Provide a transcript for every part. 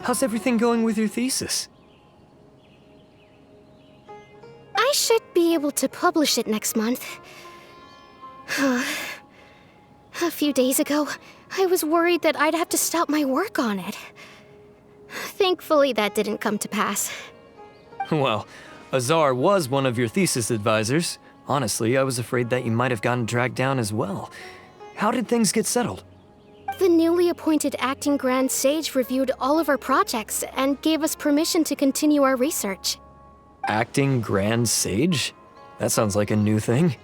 How's everything going with your thesis? I should be able to publish it next month. A few days ago, I was worried that I'd have to stop my work on it. Thankfully, that didn't come to pass. Well, Azar was one of your thesis advisors. Honestly, I was afraid that you might have gotten dragged down as well. How did things get settled? The newly appointed acting Grand Sage reviewed all of our projects and gave us permission to continue our research. Acting Grand Sage? That sounds like a new thing.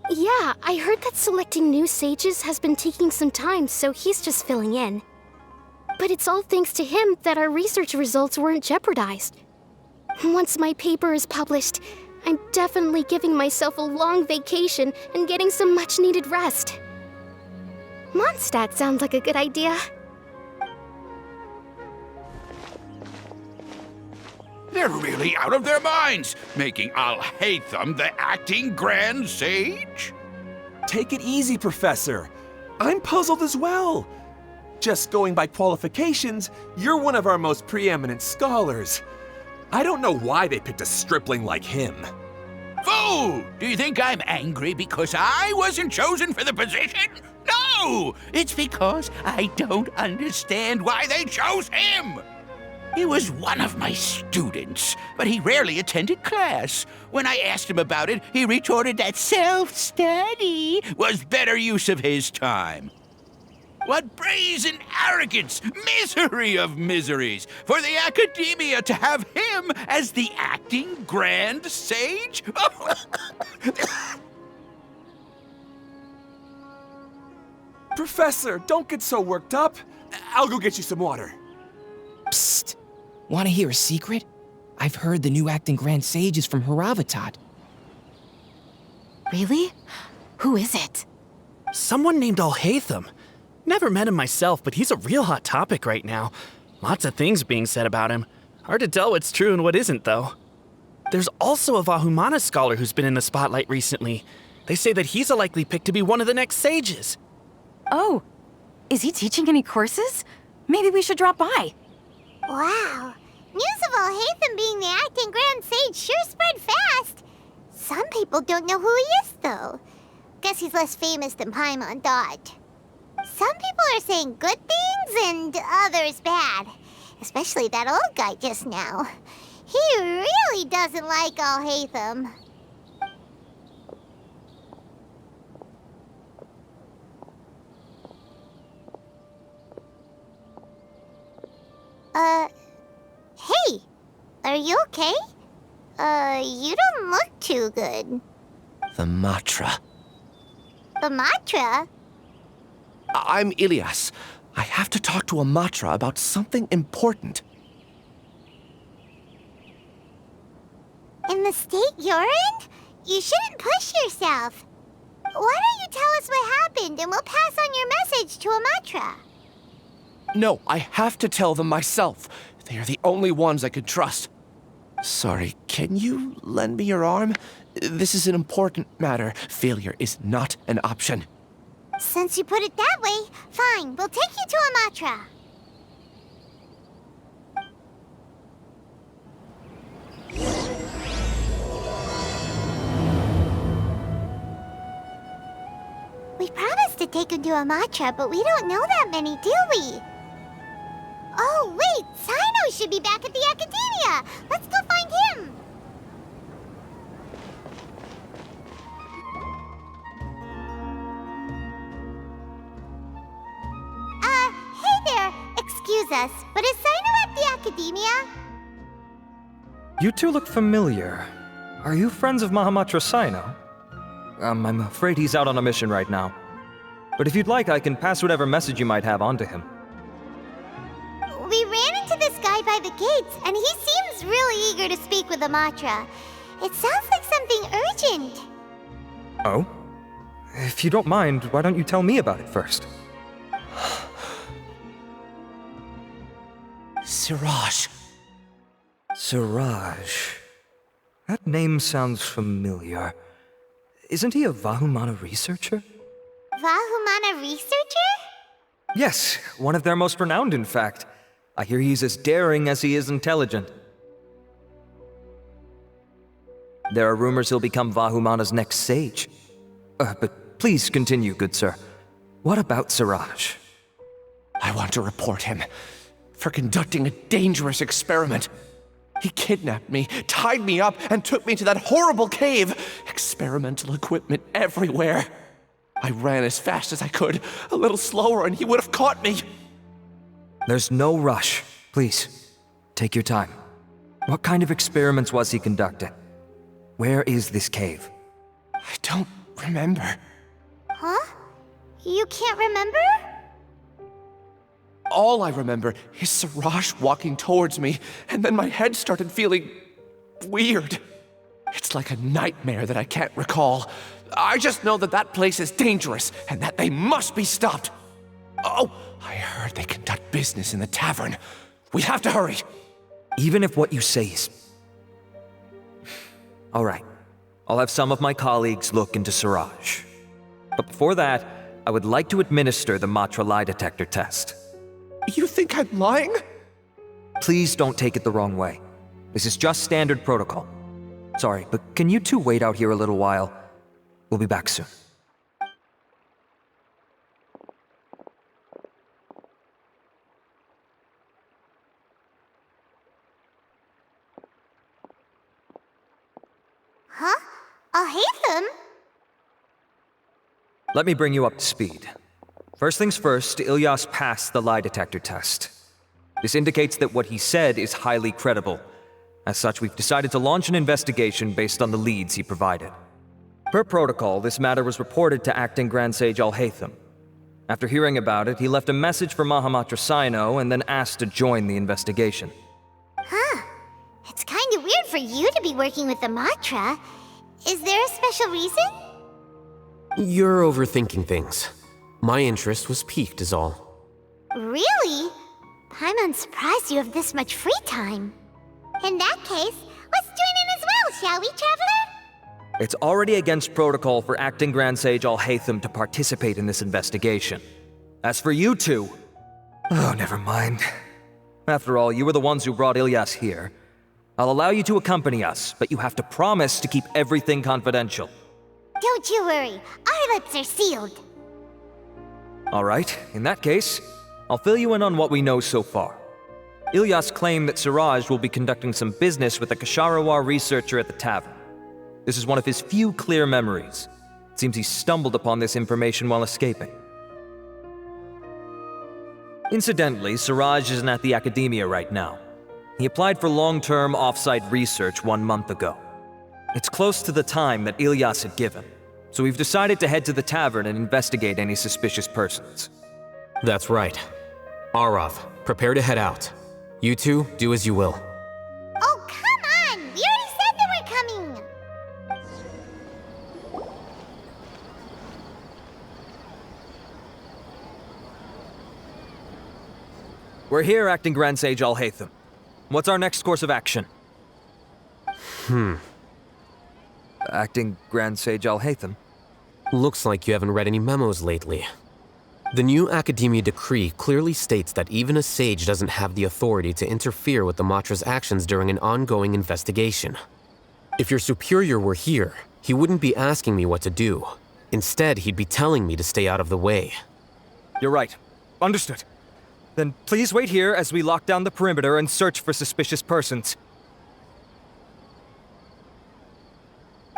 Yeah, I heard that selecting new sages has been taking some time, so he's just filling in. But it's all thanks to him that our research results weren't jeopardized. Once my paper is published, I'm definitely giving myself a long vacation and getting some much-needed rest. Mondstadt sounds like a good idea. They're really out of their minds, making Al-Haytham the acting Grand Sage? Take it easy, Professor. I'm puzzled as well. Just going by qualifications, you're one of our most preeminent scholars. I don't know why they picked a stripling like him. Fool! Do you think I'm angry because I wasn't chosen for the position? No! It's because I don't understand why they chose him! He was one of my students, but he rarely attended class. When I asked him about it, he retorted that self-study was better use of his time. What brazen arrogance, misery of miseries, for the academia to have him as the acting Grand Sage? Professor, don't get so worked up. I'll go get you some water. Psst! Want to hear a secret? I've heard the new acting Grand Sage is from Haravatat. Really? Who is it? Someone named Al-Haytham. Never met him myself, but he's a real hot topic right now. Lots of things being said about him. Hard to tell what's true and what isn't, though. There's also a Vahumana scholar who's been in the spotlight recently. They say that he's a likely pick to be one of the next sages. Oh, is he teaching any courses? Maybe we should drop by. Wow. News of Al-Haytham being the acting Grand Sage sure spread fast. Some people don't know who he is, though. Guess he's less famous than Paimon Dot. Some people are saying good things and others bad. Especially that old guy just now. He really doesn't like Al-Haytham. Hey! Are you okay? You don't look too good. The Matra. The Matra? I'm Ilias. I have to talk to a Matra about something important. In the state you're in? You shouldn't push yourself. Why don't you tell us what happened and we'll pass on your message to a Matra? No, I have to tell them myself. They are the only ones I could trust. Sorry, can you lend me your arm? This is an important matter. Failure is not an option. Since you put it that way, fine. We'll take you to a Matra. We promised to take him to a Matra, but we don't know that many, do we? Oh, wait! Sino should be back at the Academia! Let's go find him! Hey there! Excuse us, but is Sino at the Academia? You two look familiar. Are you friends of Mahamatra Sino? I'm afraid he's out on a mission right now. But if you'd like, I can pass whatever message you might have on to him. We ran into this guy by the gates, and he seems really eager to speak with the Matra. It sounds like something urgent. Oh? If you don't mind, why don't you tell me about it first? Siraj. Siraj. That name sounds familiar. Isn't he a Vahumana researcher? Vahumana researcher? Yes, one of their most renowned, in fact. I hear he's as daring as he is intelligent. There are rumors he'll become Vahumana's next sage. But please continue, good sir. What about Siraj? I want to report him for conducting a dangerous experiment. He kidnapped me, tied me up, and took me to that horrible cave. Experimental equipment everywhere. I ran as fast as I could, a little slower, and he would have caught me. There's no rush. Please, take your time. What kind of experiments was he conducting? Where is this cave? I don't remember. Huh? You can't remember? All I remember is Siraj walking towards me, and then my head started feeling weird. It's like a nightmare that I can't recall. I just know that that place is dangerous, and that they must be stopped. Oh, I heard they conduct business in the tavern. We have to hurry. Even if what you say is... All right. I'll have some of my colleagues look into Siraj. But before that, I would like to administer the Matra lie detector test. You think I'm lying? Please don't take it the wrong way. This is just standard protocol. Sorry, but can you two wait out here a little while? We'll be back soon. Huh? I'll hate them. Let me bring you up to speed. First things first, Ilyas passed the lie detector test. This indicates that what he said is highly credible. As such, we've decided to launch an investigation based on the leads he provided. Per protocol, this matter was reported to Acting Grand Sage Al-Haytham. After hearing about it, he left a message for Mahamatra Sino and then asked to join the investigation. Huh. It's kinda weird for you to be working with the Matra. Is there a special reason? You're overthinking things. My interest was piqued is all. Really? I'm surprised you have this much free time. In that case, let's join in as well, shall we, Traveler? It's already against protocol for Acting Grand Sage Al-Haytham to participate in this investigation. As for you two... Oh, never mind. After all, you were the ones who brought Ilyas here. I'll allow you to accompany us, but you have to promise to keep everything confidential. Don't you worry, our lips are sealed. All right, in that case, I'll fill you in on what we know so far. Ilyas claimed that Siraj will be conducting some business with a Kasharawar researcher at the tavern. This is one of his few clear memories. It seems he stumbled upon this information while escaping. Incidentally, Siraj isn't at the academia right now. He applied for long-term off-site research 1 month ago. It's close to the time that Ilyas had given, so we've decided to head to the tavern and investigate any suspicious persons. That's right. Arav, prepare to head out. You two, do as you will. Oh, come on! We already said that we're coming! We're here, Acting Grand Sage Al-Haytham. What's our next course of action? Acting Grand Sage Al-Haytham? Looks like you haven't read any memos lately. The new Academia decree clearly states that even a sage doesn't have the authority to interfere with the Matra's actions during an ongoing investigation. If your superior were here, he wouldn't be asking me what to do. Instead, he'd be telling me to stay out of the way. You're right. Understood. Then please wait here as we lock down the perimeter and search for suspicious persons.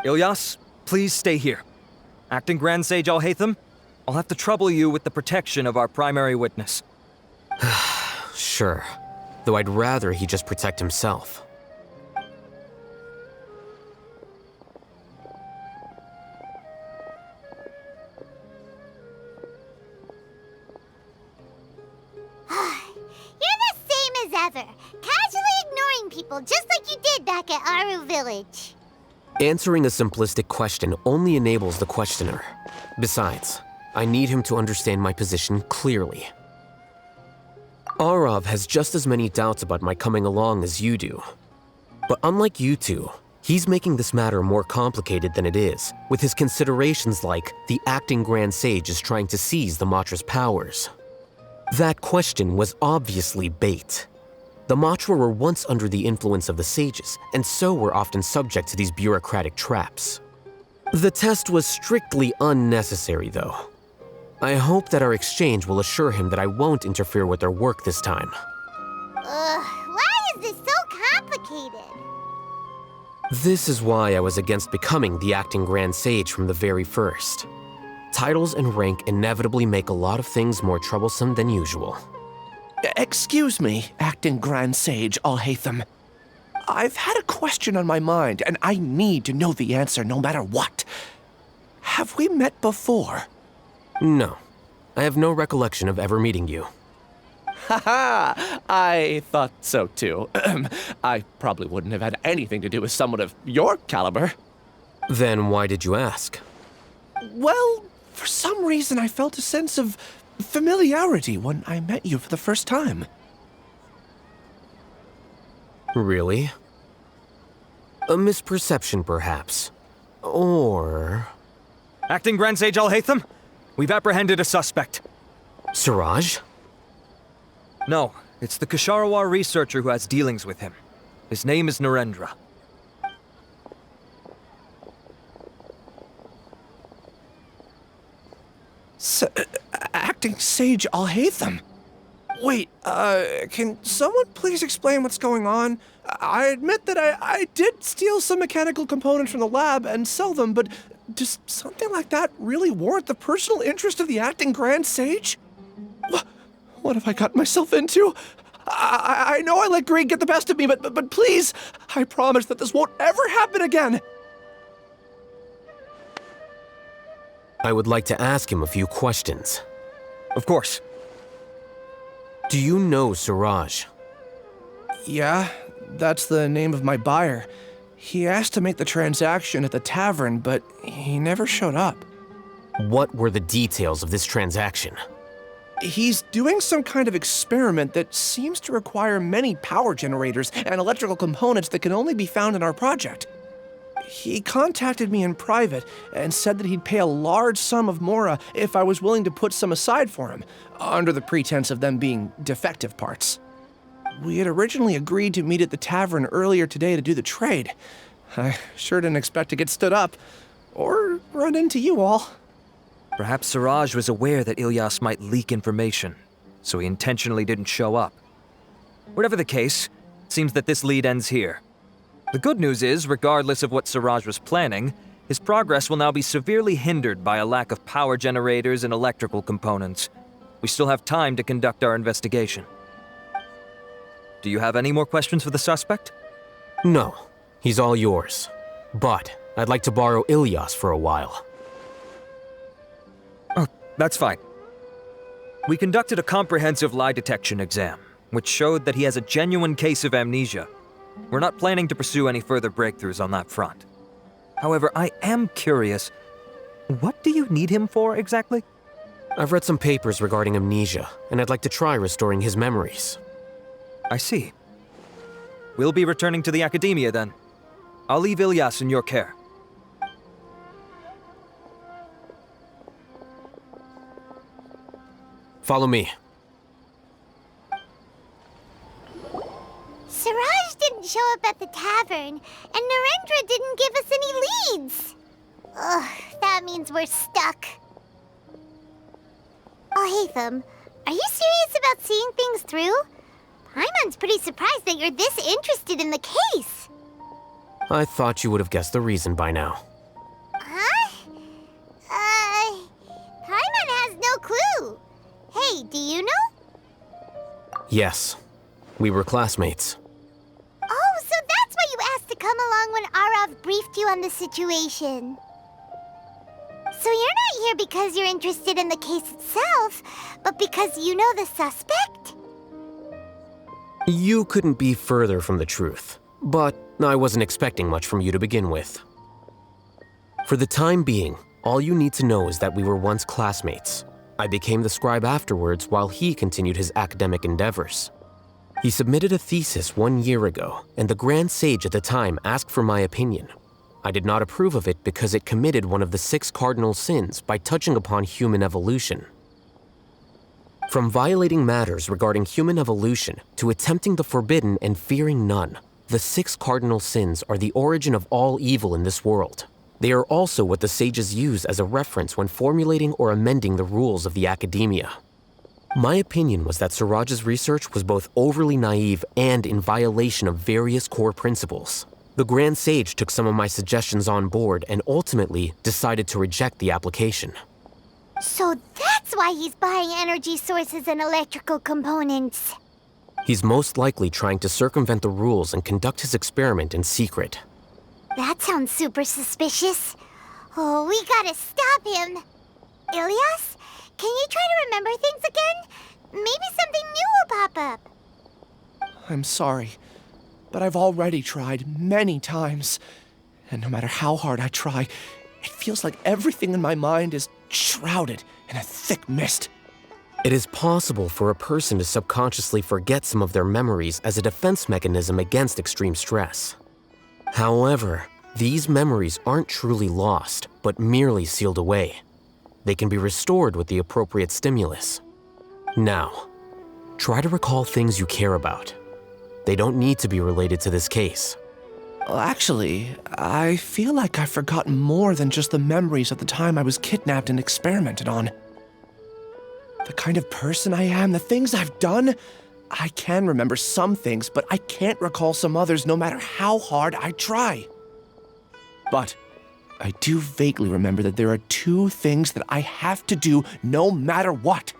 Ilyas, please stay here. Acting Grand Sage Al-Haytham, I'll have to trouble you with the protection of our primary witness. Sure. Though I'd rather he just protect himself. You're the same as ever, casually ignoring people just like you did back at Aru Village. Answering a simplistic question only enables the questioner. Besides, I need him to understand my position clearly. Arav has just as many doubts about my coming along as you do. But unlike you two, he's making this matter more complicated than it is, with his considerations like the acting Grand Sage is trying to seize the Matra's powers. That question was obviously bait. The Matra were once under the influence of the sages, and so were often subject to these bureaucratic traps. The test was strictly unnecessary, though. I hope that our exchange will assure him that I won't interfere with their work this time. Why is this so complicated? This is why I was against becoming the acting Grand Sage from the very first. Titles and rank inevitably make a lot of things more troublesome than usual. Excuse me, acting Grand Sage Alhaitham. I've had a question on my mind, and I need to know the answer no matter what. Have we met before? No. I have no recollection of ever meeting you. Haha, I thought so too. I probably wouldn't have had anything to do with someone of your caliber. Then why did you ask? Well, for some reason I felt a sense of familiarity when I met you for the first time. Really? A misperception, perhaps. Or... Acting Grand Sage Alhaitham, we've apprehended a suspect. Siraj? No, it's the Ksharawar researcher who has dealings with him. His name is Narendra. Acting Sage Alhaitham? Wait, can someone please explain what's going on? I admit that I did steal some mechanical components from the lab and sell them, but does something like that really warrant the personal interest of the acting Grand Sage? What have I gotten myself into? I know I let greed get the best of me, but please, I promise that this won't ever happen again. I would like to ask him a few questions. Of course. Do you know Siraj? Yeah, that's the name of my buyer. He asked to make the transaction at the tavern, but he never showed up. What were the details of this transaction? He's doing some kind of experiment that seems to require many power generators and electrical components that can only be found in our project. He contacted me in private and said that he'd pay a large sum of Mora if I was willing to put some aside for him, under the pretense of them being defective parts. We had originally agreed to meet at the tavern earlier today to do the trade. I sure didn't expect to get stood up, or run into you all. Perhaps Siraj was aware that Ilyas might leak information, so he intentionally didn't show up. Whatever the case, it seems that this lead ends here. The good news is, regardless of what Siraj was planning, his progress will now be severely hindered by a lack of power generators and electrical components. We still have time to conduct our investigation. Do you have any more questions for the suspect? No, he's all yours. But I'd like to borrow Ilyas for a while. Oh, that's fine. We conducted a comprehensive lie detection exam, which showed that he has a genuine case of amnesia. We're not planning to pursue any further breakthroughs on that front. However, I am curious, what do you need him for exactly? I've read some papers regarding amnesia, and I'd like to try restoring his memories. I see. We'll be returning to the Academia then. I'll leave Ilyas in your care. Follow me. Siraj didn't show up at the tavern, and Narendra didn't give us any leads. Ugh, that means we're stuck. Alhaitham, are you serious about seeing things through? Paimon's pretty surprised that you're this interested in the case. I thought you would have guessed the reason by now. Huh? Paimon has no clue. Hey, do you know? Yes, we were classmates. Oh, so that's why you asked to come along when Arav briefed you on the situation. So you're not here because you're interested in the case itself, but because you know the suspect? You couldn't be further from the truth, but I wasn't expecting much from you to begin with. For the time being, all you need to know is that we were once classmates. I became the scribe afterwards while he continued his academic endeavors. He submitted a thesis 1 year ago, and the Grand Sage at the time asked for my opinion. I did not approve of it because it committed one of the 6 cardinal sins by touching upon human evolution. From violating matters regarding human evolution to attempting the forbidden and fearing none, the 6 cardinal sins are the origin of all evil in this world. They are also what the sages use as a reference when formulating or amending the rules of the academia. My opinion was that Suraj's research was both overly naive and in violation of various core principles. The Grand Sage took some of my suggestions on board and ultimately decided to reject the application. So that's why he's buying energy sources and electrical components. He's most likely trying to circumvent the rules and conduct his experiment in secret. That sounds super suspicious. Oh, we gotta stop him. Ilias, can you try to remember things again? Maybe something new will pop up. I'm sorry, but I've already tried many times. And no matter how hard I try, it feels like everything in my mind is shrouded in a thick mist. It is possible for a person to subconsciously forget some of their memories as a defense mechanism against extreme stress. However, these memories aren't truly lost, but merely sealed away. They can be restored with the appropriate stimulus. Now, try to recall things you care about. They don't need to be related to this case. Well, actually, I feel like I've forgotten more than just the memories of the time I was kidnapped and experimented on. The kind of person I am, the things I've done, I can remember some things, but I can't recall some others no matter how hard I try. But I do vaguely remember that there are 2 things that I have to do no matter what.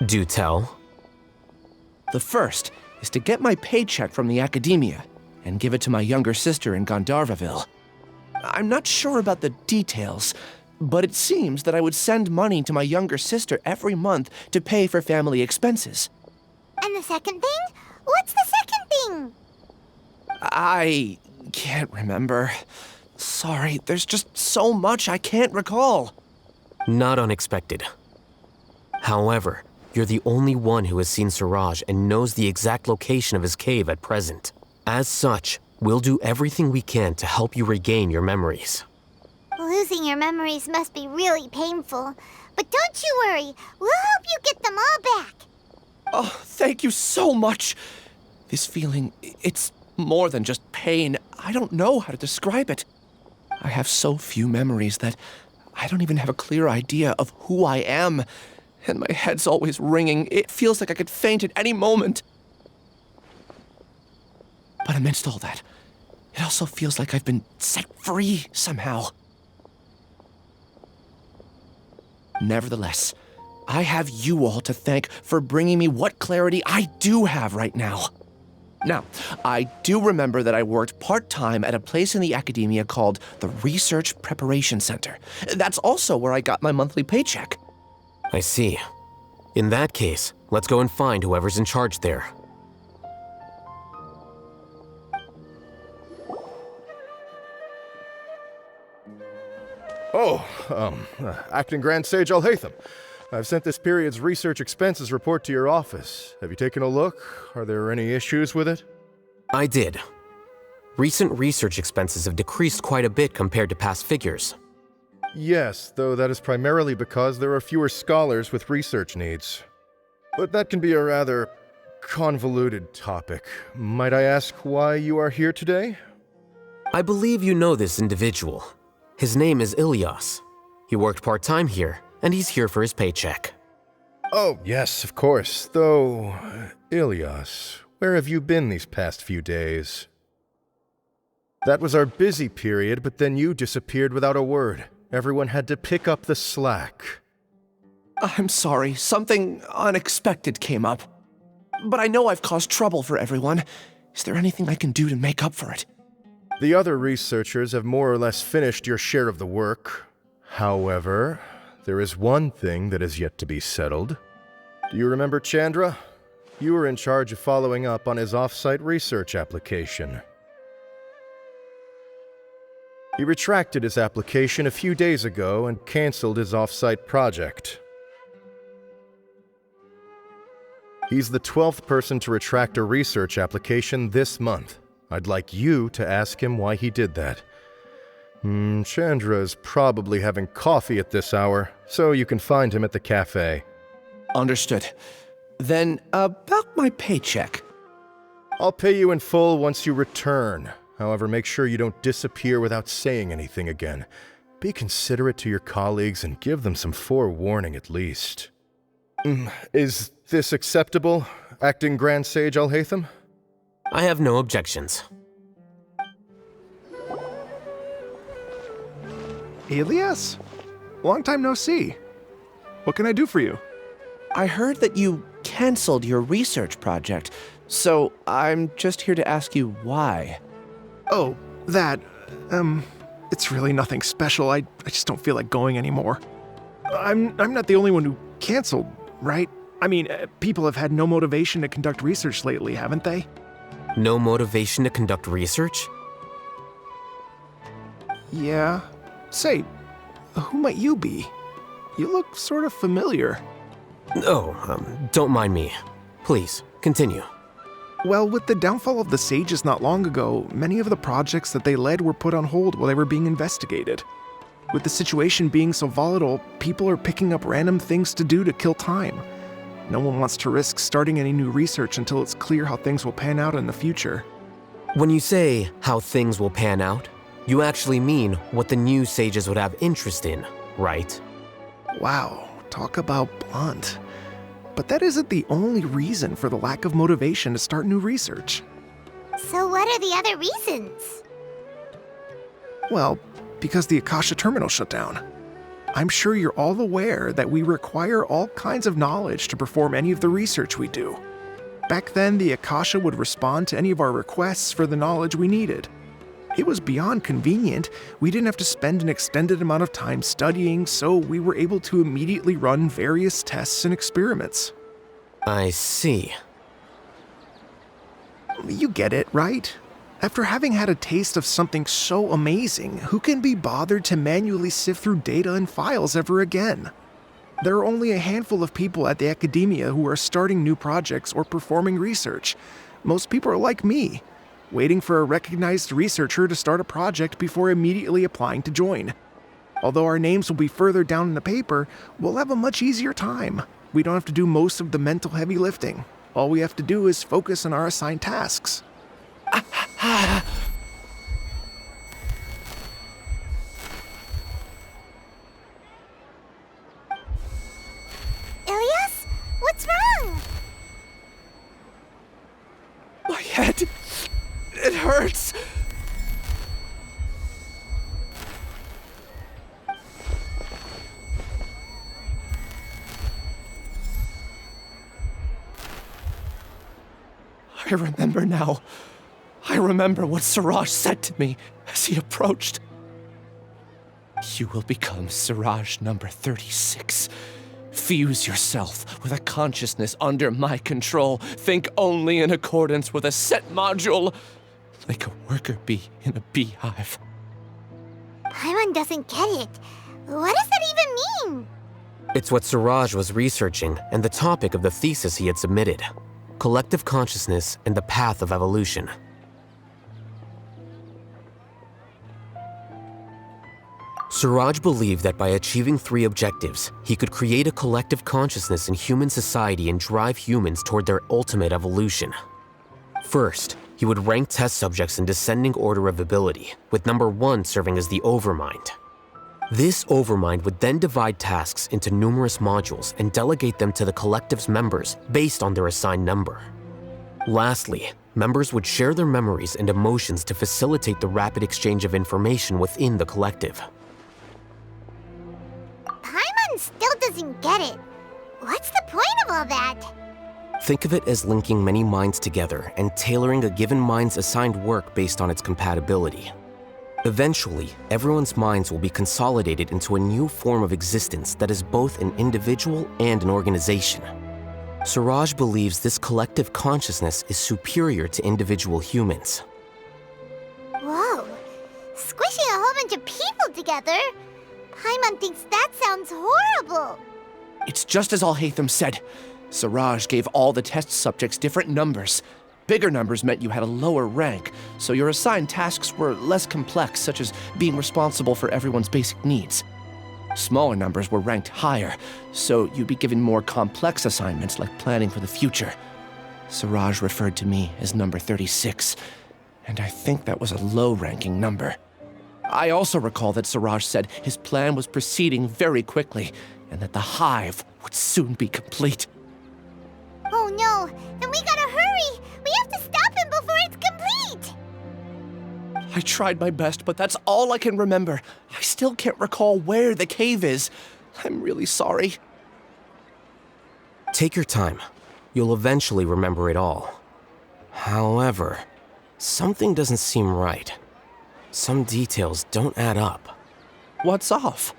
Do tell. The first is to get my paycheck from the academia and give it to my younger sister in Gandharvaville. I'm not sure about the details, but it seems that I would send money to my younger sister every month to pay for family expenses. And the second thing? What's the second thing? I can't remember. Sorry, there's just so much I can't recall. Not unexpected. However, you're the only one who has seen Suraj and knows the exact location of his cave at present. As such, we'll do everything we can to help you regain your memories. Losing your memories must be really painful. But don't you worry, we'll help you get them all back. Oh, thank you so much. This feeling, it's more than just pain. I don't know how to describe it. I have so few memories that I don't even have a clear idea of who I am. And my head's always ringing. It feels like I could faint at any moment. But amidst all that, it also feels like I've been set free somehow. Nevertheless, I have you all to thank for bringing me what clarity I do have right now. Now, I do remember that I worked part-time at a place in the academia called the Research Preparation Center. That's also where I got my monthly paycheck. I see. In that case, let's go and find whoever's in charge there. Acting Grand Sage Alhaitham. I've sent this period's research expenses report to your office. Have you taken a look? Are there any issues with it? I did. Recent research expenses have decreased quite a bit compared to past figures. Yes, though that is primarily because there are fewer scholars with research needs. But that can be a rather convoluted topic. Might I ask why you are here today? I believe you know this individual. His name is Ilias. He worked part-time here, and he's here for his paycheck. Oh, yes, of course. Though, Ilias, where have you been these past few days? That was our busy period, but then you disappeared without a word. Everyone had to pick up the slack. I'm sorry, something unexpected came up. But I know I've caused trouble for everyone. Is there anything I can do to make up for it? The other researchers have more or less finished your share of the work. However, there is one thing that is yet to be settled. Do you remember Chandra? You were in charge of following up on his off-site research application. He retracted his application a few days ago and canceled his off-site project. He's the 12th person to retract a research application this month. I'd like you to ask him why he did that. Chandra is probably having coffee at this hour, so you can find him at the cafe. Understood. Then, about my paycheck. I'll pay you in full once you return. However, make sure you don't disappear without saying anything again. Be considerate to your colleagues and give them some forewarning at least. Is this acceptable, Acting Grand Sage Alhaitham? I have no objections. Elias? Long time no see. What can I do for you? I heard that you canceled your research project, so I'm just here to ask you why. Oh, that, it's really nothing special. I just don't feel like going anymore. I'm not the only one who canceled, right? I mean, people have had no motivation to conduct research lately, haven't they? No motivation to conduct research? Yeah. Say, who might you be? You look sort of familiar. Oh, don't mind me. Please, continue. Well, with the downfall of the Sages not long ago, many of the projects that they led were put on hold while they were being investigated. With the situation being so volatile, people are picking up random things to do to kill time. No one wants to risk starting any new research until it's clear how things will pan out in the future. When you say how things will pan out, you actually mean what the new sages would have interest in, right? Wow, talk about blunt. But that isn't the only reason for the lack of motivation to start new research. So what are the other reasons? Well, because the Akasha terminal shut down. I'm sure you're all aware that we require all kinds of knowledge to perform any of the research we do. Back then, the Akasha would respond to any of our requests for the knowledge we needed. It was beyond convenient. We didn't have to spend an extended amount of time studying, so we were able to immediately run various tests and experiments. I see. You get it, right? After having had a taste of something so amazing, who can be bothered to manually sift through data and files ever again? There are only a handful of people at the academia who are starting new projects or performing research. Most people are like me, waiting for a recognized researcher to start a project before immediately applying to join. Although our names will be further down in the paper, we'll have a much easier time. We don't have to do most of the mental heavy lifting. All we have to do is focus on our assigned tasks. Elias? What's wrong? My head, it hurts. I remember now. I remember what Siraj said to me as he approached. You will become Siraj number 36. Fuse yourself with a consciousness under my control. Think only in accordance with a set module, like a worker bee in a beehive. Paimon doesn't get it. What does that even mean? It's what Siraj was researching and the topic of the thesis he had submitted. Collective consciousness and the path of evolution. Siraj believed that by achieving 3 objectives, he could create a collective consciousness in human society and drive humans toward their ultimate evolution. First, he would rank test subjects in descending order of ability, with number 1 serving as the Overmind. This Overmind would then divide tasks into numerous modules and delegate them to the collective's members based on their assigned number. Lastly, members would share their memories and emotions to facilitate the rapid exchange of information within the collective. Paimon still doesn't get it. What's the point of all that? Think of it as linking many minds together and tailoring a given mind's assigned work based on its compatibility. Eventually, everyone's minds will be consolidated into a new form of existence that is both an individual and an organization. Siraj believes this collective consciousness is superior to individual humans. Whoa. Squishing a whole bunch of people together? Paimon thinks that sounds horrible. It's just as Alhaitham said. Siraj gave all the test subjects different numbers. Bigger numbers meant you had a lower rank, so your assigned tasks were less complex, such as being responsible for everyone's basic needs. Smaller numbers were ranked higher, so you'd be given more complex assignments like planning for the future. Siraj referred to me as number 36, and I think that was a low-ranking number. I also recall that Siraj said his plan was proceeding very quickly, and that the hive would soon be complete. Oh no, then we gotta hurry! We have to stop him before it's complete! I tried my best, but that's all I can remember. I still can't recall where the cave is. I'm really sorry. Take your time. You'll eventually remember it all. However, something doesn't seem right. Some details don't add up. What's off?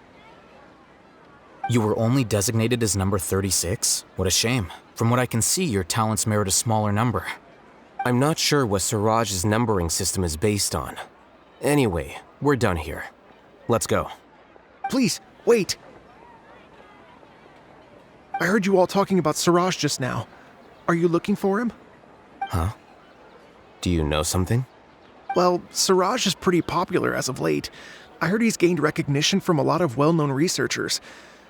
You were only designated as number 36? What a shame. From what I can see, your talents merit a smaller number. I'm not sure what Siraj's numbering system is based on. Anyway, we're done here. Let's go. Please, wait. I heard you all talking about Siraj just now. Are you looking for him? Huh? Do you know something? Well, Siraj is pretty popular as of late. I heard he's gained recognition from a lot of well-known researchers.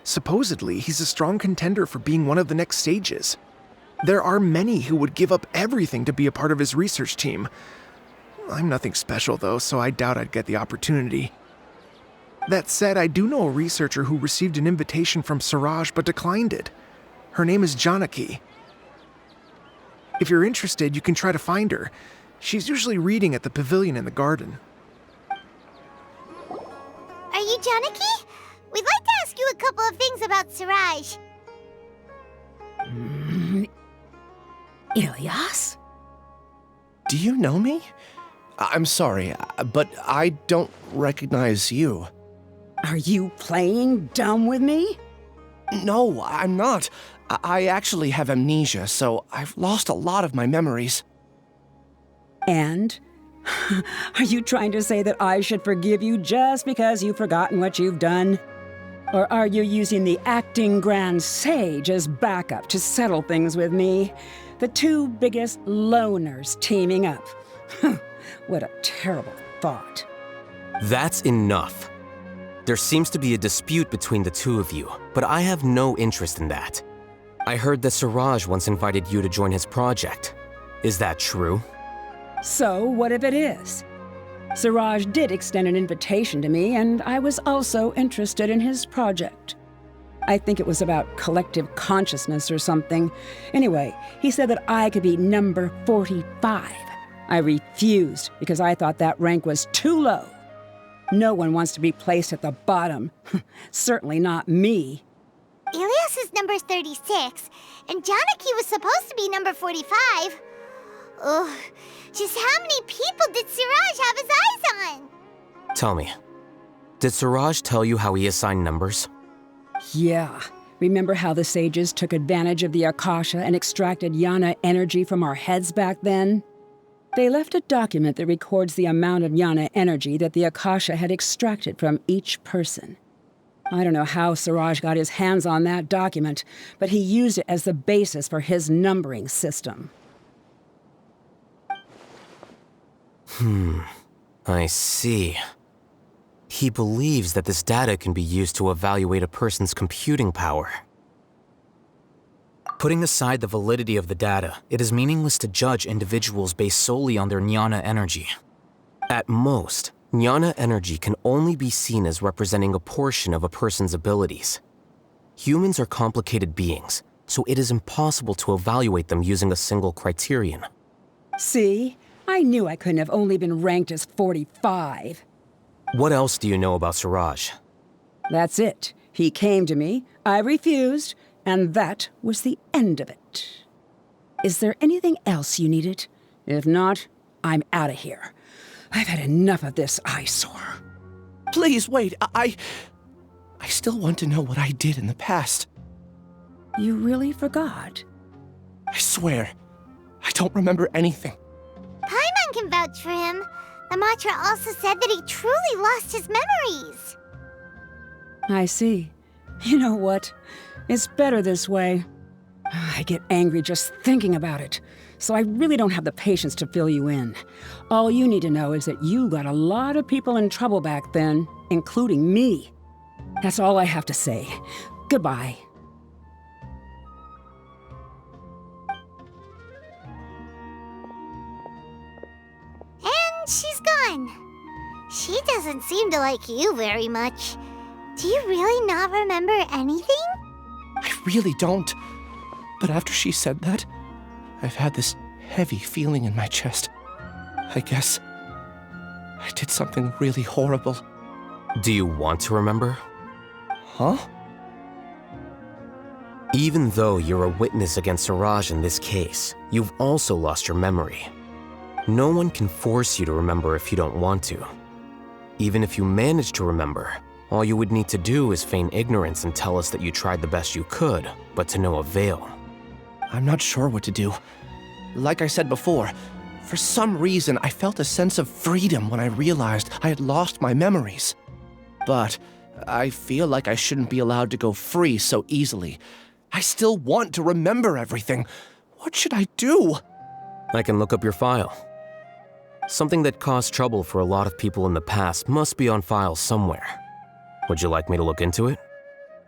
Supposedly, he's a strong contender for being one of the next sages. There are many who would give up everything to be a part of his research team. I'm nothing special though, so I doubt I'd get the opportunity. That said, I do know a researcher who received an invitation from Siraj but declined it. Her name is Janaki. If you're interested, you can try to find her. She's usually reading at the pavilion in the garden. Are you Janaki? We'd like to ask you a couple of things about Siraj. Ilyas? Do you know me? I'm sorry, but I don't recognize you. Are you playing dumb with me? No, I'm not. I actually have amnesia, so I've lost a lot of my memories. And? Are you trying to say that I should forgive you just because you've forgotten what you've done? Or are you using the acting Grand Sage as backup to settle things with me? The two biggest loners teaming up. What a terrible thought. That's enough. There seems to be a dispute between the two of you, but I have no interest in that. I heard that Siraj once invited you to join his project. Is that true? So, what if it is? Siraj did extend an invitation to me, and I was also interested in his project. I think it was about collective consciousness or something. Anyway, he said that I could be number 45. I refused because I thought that rank was too low. No one wants to be placed at the bottom. Certainly not me. Ilyas is number 36, and Janaki was supposed to be number 45. Ugh, just how many people did Siraj have his eyes on? Tell me, did Siraj tell you how he assigned numbers? Yeah. Remember how the sages took advantage of the Akasha and extracted Yana energy from our heads back then? They left a document that records the amount of Yana energy that the Akasha had extracted from each person. I don't know how Siraj got his hands on that document, but he used it as the basis for his numbering system. I see. He believes that this data can be used to evaluate a person's computing power. Putting aside the validity of the data, it is meaningless to judge individuals based solely on their Jnana energy. At most, Jnana energy can only be seen as representing a portion of a person's abilities. Humans are complicated beings, so it is impossible to evaluate them using a single criterion. See? I knew I couldn't have only been ranked as 45. What else do you know about Siraj? That's it. He came to me, I refused, and that was the end of it. Is there anything else you needed? If not, I'm out of here. I've had enough of this eyesore. Please, wait. I still want to know what I did in the past. You really forgot? I swear, I don't remember anything. Paimon can vouch for him. The mantra also said that he truly lost his memories. I see. You know what? It's better this way. I get angry just thinking about it, so I really don't have the patience to fill you in. All you need to know is that you got a lot of people in trouble back then, including me. That's all I have to say. Goodbye. And she's gone. She doesn't seem to like you very much. Do you really not remember anything? I really don't. But after she said that, I've had this heavy feeling in my chest. I guess I did something really horrible. Do you want to remember? Huh? Even though you're a witness against Siraj in this case, you've also lost your memory. No one can force you to remember if you don't want to. Even if you manage to remember, all you would need to do is feign ignorance and tell us that you tried the best you could, but to no avail. I'm not sure what to do. Like I said before, for some reason I felt a sense of freedom when I realized I had lost my memories. But I feel like I shouldn't be allowed to go free so easily. I still want to remember everything. What should I do? I can look up your file. Something that caused trouble for a lot of people in the past must be on file somewhere. Would you like me to look into it?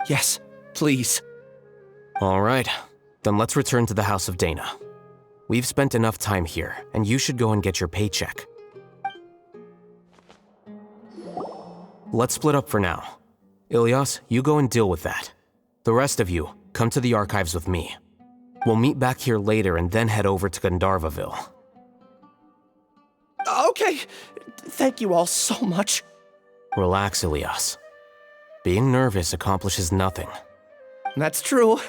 Yes, please. All right, then let's return to the House of Dana. We've spent enough time here, and you should go and get your paycheck. Let's split up for now. Ilyas, you go and deal with that. The rest of you, come to the archives with me. We'll meet back here later and then head over to Gandharvaville. Okay, thank you all so much. Relax, Ilyas. Being nervous accomplishes nothing. That's true.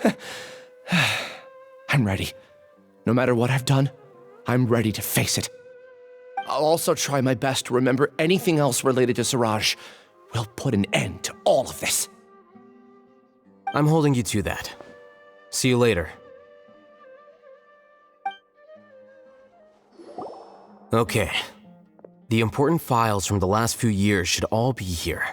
I'm ready. No matter what I've done, I'm ready to face it. I'll also try my best to remember anything else related to Siraj. We'll put an end to all of this. I'm holding you to that. See you later. Okay. The important files from the last few years should all be here.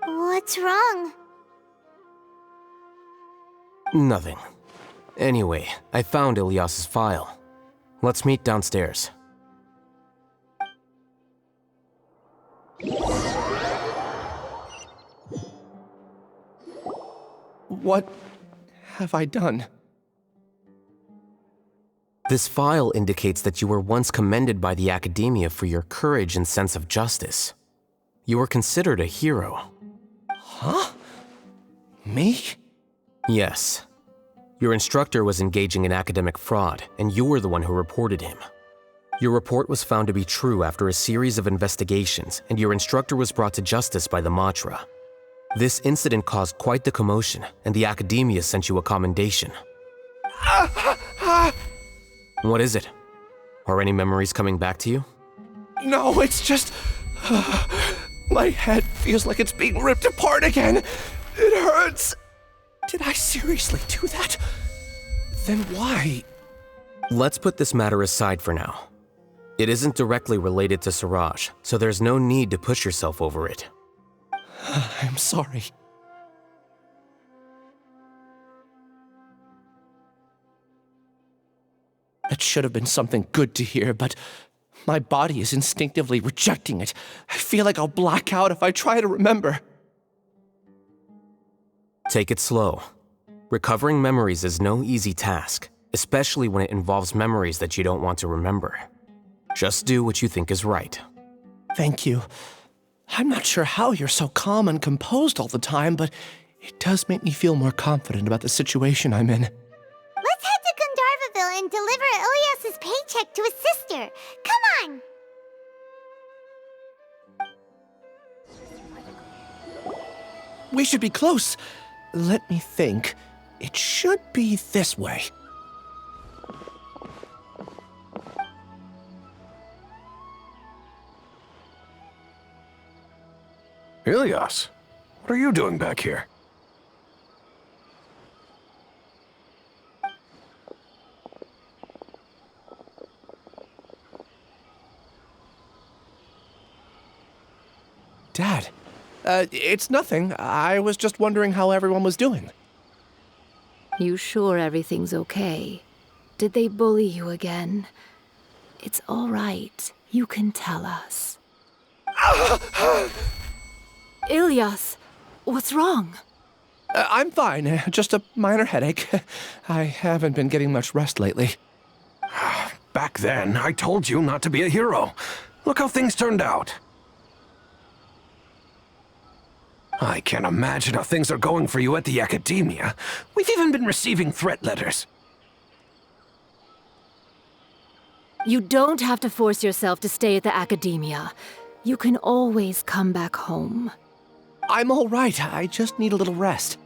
What's wrong? Nothing. Anyway, I found Ilyas's file. Let's meet downstairs. What have I done? This file indicates that you were once commended by the Academia for your courage and sense of justice. You were considered a hero. Huh? Me? Yes. Your instructor was engaging in academic fraud, and you were the one who reported him. Your report was found to be true after a series of investigations, and your instructor was brought to justice by the Matra. This incident caused quite the commotion, and the Academia sent you a commendation. What is it? Are any memories coming back to you? No, it's just... my head feels like it's being ripped apart again. It hurts. Did I seriously do that? Then why? Let's put this matter aside for now. It isn't directly related to Siraj, so there's no need to push yourself over it. I'm sorry. That should have been something good to hear, but my body is instinctively rejecting it. I feel like I'll black out if I try to remember. Take it slow. Recovering memories is no easy task, especially when it involves memories that you don't want to remember. Just do what you think is right. Thank you. I'm not sure how you're so calm and composed all the time, but it does make me feel more confident about the situation I'm in. Let's head to Gandharvaville and deliver Ilyas's paycheck to his sister. Come on! We should be close. Let me think. It should be this way. Ilias, what are you doing back here? Dad, it's nothing. I was just wondering how everyone was doing. You sure everything's okay? Did they bully you again? It's all right. You can tell us. Ilias, what's wrong? I'm fine. Just a minor headache. I haven't been getting much rest lately. Back then, I told you not to be a hero. Look how things turned out. I can't imagine how things are going for you at the Academia. We've even been receiving threat letters. You don't have to force yourself to stay at the Academia. You can always come back home. I'm all right. I just need a little rest.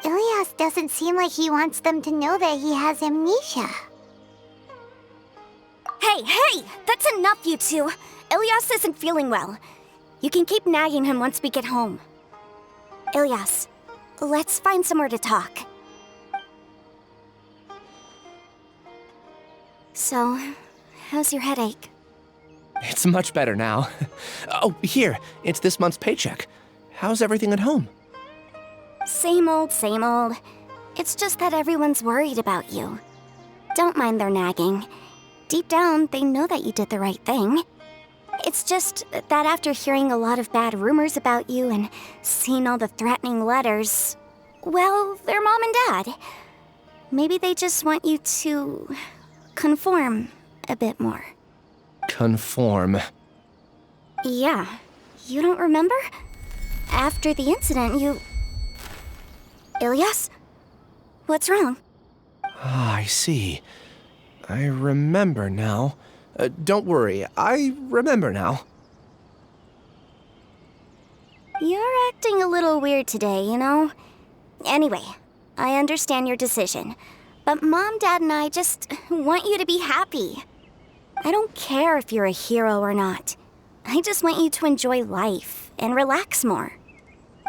Ilias doesn't seem like he wants them to know that he has amnesia. Hey! That's enough, you two! Ilias isn't feeling well. You can keep nagging him once we get home. Ilias, let's find somewhere to talk. So, how's your headache? It's much better now. Oh, here. It's this month's paycheck. How's everything at home? Same old, same old. It's just that everyone's worried about you. Don't mind their nagging. Deep down, they know that you did the right thing. It's just that after hearing a lot of bad rumors about you and seeing all the threatening letters, well, they're mom and dad. Maybe they just want you to conform a bit more. Conform. Yeah. You don't remember? After the incident, you... Ilias? What's wrong? Ah, I see. I remember now. Don't worry, I remember now. You're acting a little weird today, you know? Anyway, I understand your decision. But Mom, Dad, and I just want you to be happy. I don't care if you're a hero or not. I just want you to enjoy life and relax more.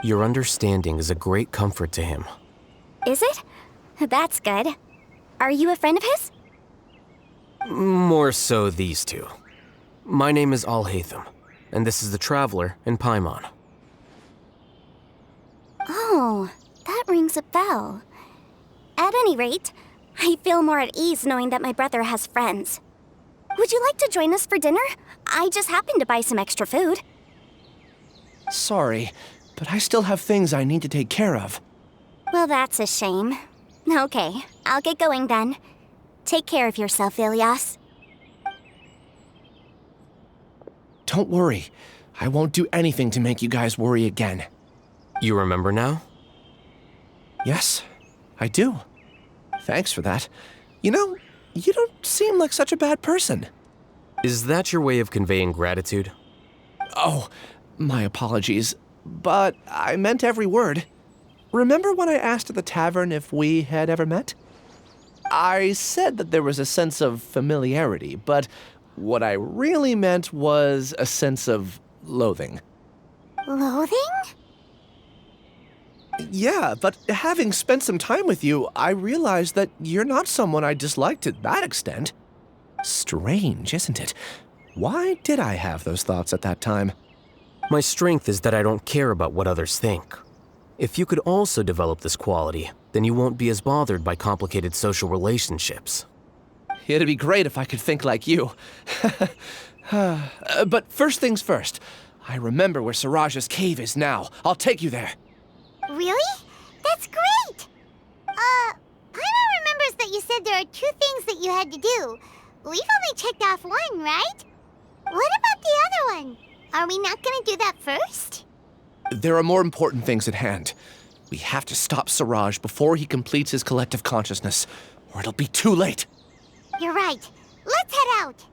Your understanding is a great comfort to him. Is it? That's good. Are you a friend of his? More so these two. My name is Al-Haytham, and this is the Traveler in Paimon. Oh, that rings a bell. At any rate, I feel more at ease knowing that my brother has friends. Would you like to join us for dinner? I just happened to buy some extra food. Sorry, but I still have things I need to take care of. Well, that's a shame. Okay, I'll get going then. Take care of yourself, Ilias. Don't worry. I won't do anything to make you guys worry again. You remember now? Yes, I do. Thanks for that. You know, you don't seem like such a bad person. Is that your way of conveying gratitude? Oh, my apologies. But I meant every word. Remember when I asked at the tavern if we had ever met? I said that there was a sense of familiarity, but what I really meant was a sense of loathing. Loathing? Yeah, but having spent some time with you, I realized that you're not someone I disliked to that extent. Strange, isn't it? Why did I have those thoughts at that time? My strength is that I don't care about what others think. If you could also develop this quality, then you won't be as bothered by complicated social relationships. It'd be great if I could think like you. But first things first, I remember where Siraj's cave is now. I'll take you there. Really? That's great! Paimon remembers that you said there are 2 things that you had to do. We've only checked off 1, right? What about the other one? Are we not gonna do that first? There are more important things at hand. We have to stop Siraj before he completes his collective consciousness, or it'll be too late. You're right. Let's head out.